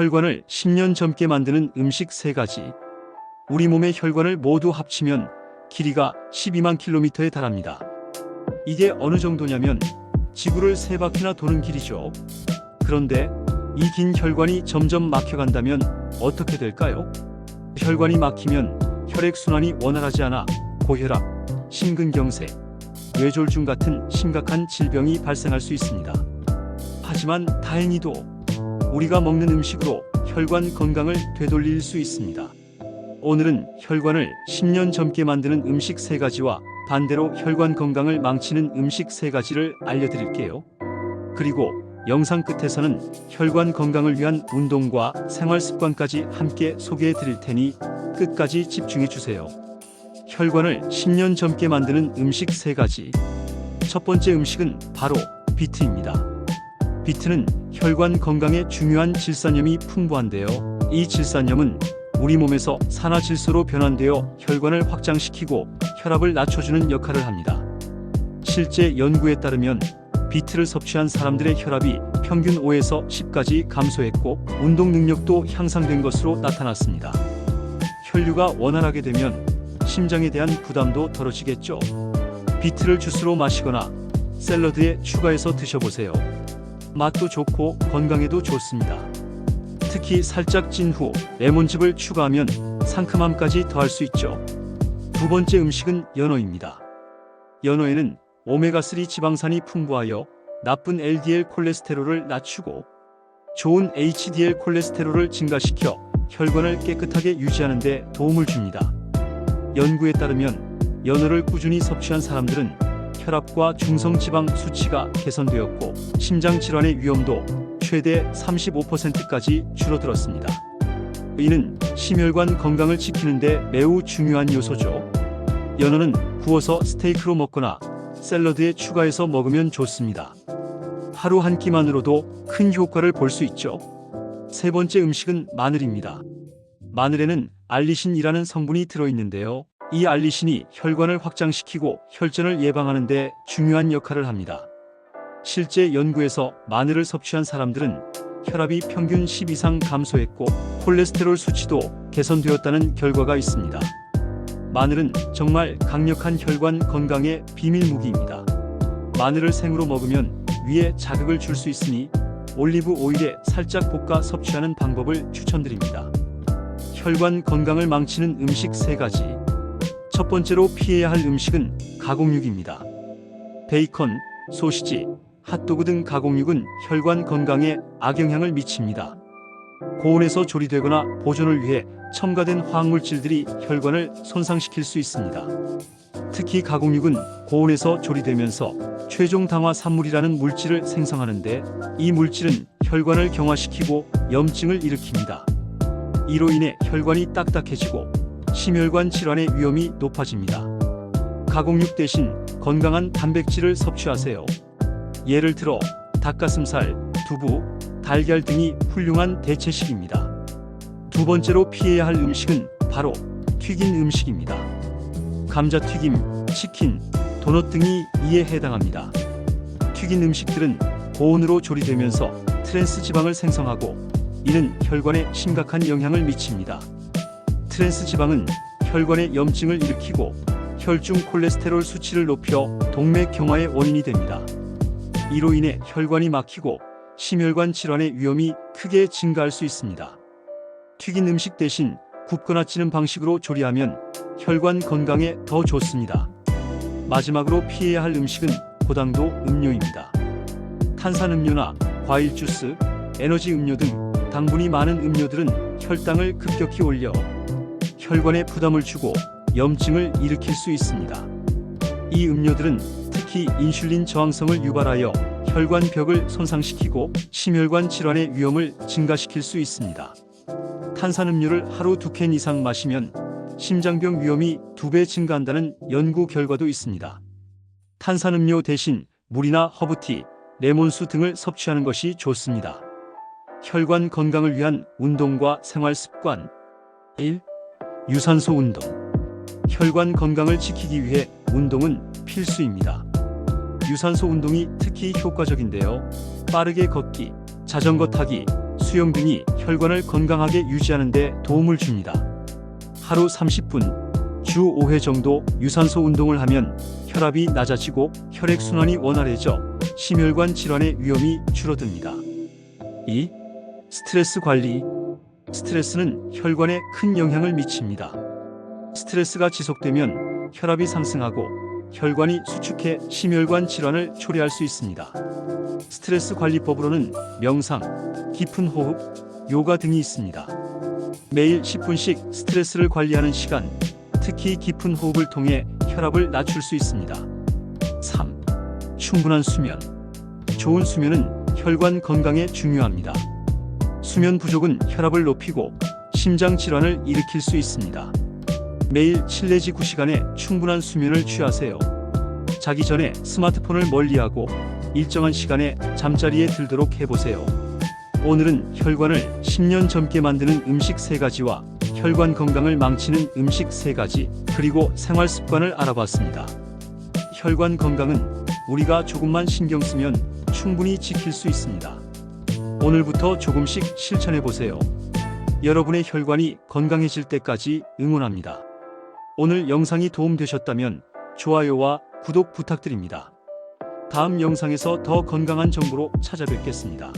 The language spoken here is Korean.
혈관을 10년 젊게 만드는 음식 3가지. 우리 몸의 혈관을 모두 합치면 길이가 12만 킬로미터에 달합니다. 이게 어느 정도냐면 지구를 3바퀴나 도는 길이죠. 그런데 이 긴 혈관이 점점 막혀간다면 어떻게 될까요? 혈관이 막히면 혈액순환이 원활하지 않아 고혈압, 심근경색, 뇌졸중 같은 심각한 질병이 발생할 수 있습니다. 하지만 다행히도 우리가 먹는 음식으로 혈관 건강을 되돌릴 수 있습니다. 오늘은 혈관을 10년 젊게 만드는 음식 3가지와 반대로 혈관 건강을 망치는 음식 3가지를 알려드릴게요. 그리고 영상 끝에서는 혈관 건강을 위한 운동과 생활 습관까지 함께 소개해 드릴 테니 끝까지 집중해 주세요. 혈관을 10년 젊게 만드는 음식 3가지. 첫 번째 음식은 바로 비트입니다. 비트는 혈관 건강에 중요한 질산염이 풍부한데요. 이 질산염은 우리 몸에서 산화질소로 변환되어 혈관을 확장시키고 혈압을 낮춰주는 역할을 합니다. 실제 연구에 따르면 비트를 섭취한 사람들의 혈압이 평균 5에서 10까지 감소했고 운동 능력도 향상된 것으로 나타났습니다. 혈류가 원활하게 되면 심장에 대한 부담도 덜어지겠죠. 비트를 주스로 마시거나 샐러드에 추가해서 드셔보세요. 맛도 좋고 건강에도 좋습니다. 특히 살짝 찐 후 레몬즙을 추가하면 상큼함까지 더할 수 있죠. 두 번째 음식은 연어입니다. 연어에는 오메가3 지방산이 풍부하여 나쁜 LDL 콜레스테롤을 낮추고 좋은 HDL 콜레스테롤을 증가시켜 혈관을 깨끗하게 유지하는 데 도움을 줍니다. 연구에 따르면 연어를 꾸준히 섭취한 사람들은 혈압과 중성지방 수치가 개선되었고 심장 질환의 위험도 최대 35%까지 줄어들었습니다. 이는 심혈관 건강을 지키는 데 매우 중요한 요소죠. 연어는 구워서 스테이크로 먹거나 샐러드에 추가해서 먹으면 좋습니다. 하루 한 끼만으로도 큰 효과를 볼 수 있죠. 세 번째 음식은 마늘입니다. 마늘에는 알리신이라는 성분이 들어있는데요. 이 알리신이 혈관을 확장시키고 혈전을 예방하는 데 중요한 역할을 합니다. 실제 연구에서 마늘을 섭취한 사람들은 혈압이 평균 10 이상 감소했고 콜레스테롤 수치도 개선되었다는 결과가 있습니다. 마늘은 정말 강력한 혈관 건강의 비밀 무기입니다. 마늘을 생으로 먹으면 위에 자극을 줄 수 있으니 올리브 오일에 살짝 볶아 섭취하는 방법을 추천드립니다. 혈관 건강을 망치는 음식 3가지. 첫 번째로 피해야 할 음식은 가공육입니다. 베이컨, 소시지, 핫도그 등 가공육은 혈관 건강에 악영향을 미칩니다. 고온에서 조리되거나 보존을 위해 첨가된 화학물질들이 혈관을 손상시킬 수 있습니다. 특히 가공육은 고온에서 조리되면서 최종 당화 산물이라는 물질을 생성하는데 이 물질은 혈관을 경화시키고 염증을 일으킵니다. 이로 인해 혈관이 딱딱해지고 심혈관 질환의 위험이 높아집니다. 가공육 대신 건강한 단백질을 섭취하세요. 예를 들어 닭가슴살, 두부, 달걀 등이 훌륭한 대체식입니다. 두 번째로 피해야 할 음식은 바로 튀긴 음식입니다. 감자튀김, 치킨, 도넛 등이 이에 해당합니다. 튀긴 음식들은 고온으로 조리되면서 트랜스 지방을 생성하고 이는 혈관에 심각한 영향을 미칩니다. 트랜스 지방은 혈관에 염증을 일으키고 혈중 콜레스테롤 수치를 높여 동맥 경화의 원인이 됩니다. 이로 인해 혈관이 막히고 심혈관 질환의 위험이 크게 증가할 수 있습니다. 튀긴 음식 대신 굽거나 찌는 방식으로 조리하면 혈관 건강에 더 좋습니다. 마지막으로 피해야 할 음식은 고당도 음료입니다. 탄산음료나 과일 주스, 에너지 음료 등 당분이 많은 음료들은 혈당을 급격히 올려 혈관에 부담을 주고 염증을 일으킬 수 있습니다. 이 음료들은 특히 인슐린 저항성을 유발하여 혈관벽을 손상시키고 심혈관 질환의 위험을 증가시킬 수 있습니다. 탄산음료를 하루 2캔 이상 마시면 심장병 위험이 2배 증가한다는 연구 결과도 있습니다. 탄산음료 대신 물이나 허브티, 레몬수 등을 섭취하는 것이 좋습니다. 혈관 건강을 위한 운동과 생활 습관. 1. 유산소 운동. 혈관 건강을 지키기 위해 운동은 필수입니다. 유산소 운동이 특히 효과적인데요. 빠르게 걷기, 자전거 타기, 수영 등이 혈관을 건강하게 유지하는 데 도움을 줍니다. 하루 30분, 주 5회 정도 유산소 운동을 하면 혈압이 낮아지고 혈액순환이 원활해져 심혈관 질환의 위험이 줄어듭니다. 2. 스트레스 관리. 스트레스는 혈관에 큰 영향을 미칩니다. 스트레스가 지속되면 혈압이 상승하고 혈관이 수축해 심혈관 질환을 초래할 수 있습니다. 스트레스 관리법으로는 명상, 깊은 호흡, 요가 등이 있습니다. 매일 10분씩 스트레스를 관리하는 시간, 특히 깊은 호흡을 통해 혈압을 낮출 수 있습니다. 3. 충분한 수면. 좋은 수면은 혈관 건강에 중요합니다. 수면 부족은 혈압을 높이고 심장 질환을 일으킬 수 있습니다. 매일 7 내지 9시간의 충분한 수면을 취하세요. 자기 전에 스마트폰을 멀리하고 일정한 시간에 잠자리에 들도록 해보세요. 오늘은 혈관을 10년 젊게 만드는 음식 3가지와 혈관 건강을 망치는 음식 3가지, 그리고 생활 습관을 알아봤습니다. 혈관 건강은 우리가 조금만 신경 쓰면 충분히 지킬 수 있습니다. 오늘부터 조금씩 실천해보세요. 여러분의 혈관이 건강해질 때까지 응원합니다. 오늘 영상이 도움되셨다면 좋아요와 구독 부탁드립니다. 다음 영상에서 더 건강한 정보로 찾아뵙겠습니다.